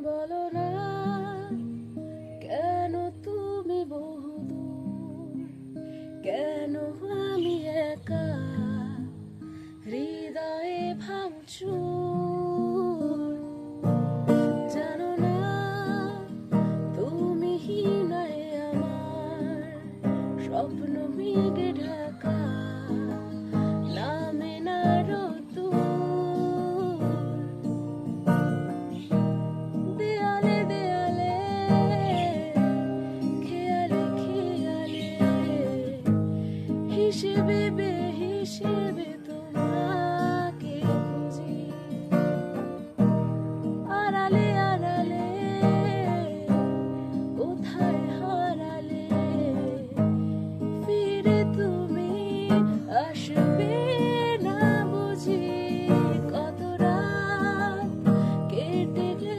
বলো না কেন তুমি বহুদূর, কেন আমি একা হৃদয়ে ভাঙচুর। জানো না তুমি হীনায় আমার স্বপ্ন মেঘে ঢাকা, নামে না রোদ্দুর। দেয়ালে দেয়ালে খেয়ালে খেয়ালে হিসেবে বেহিসেবে তোমাকে খুঁজি। আড়ালে আড়ালে কোথায় হারালে, ফিরে তুমি আসবে না বুঝি। কত রাত কেটে গেল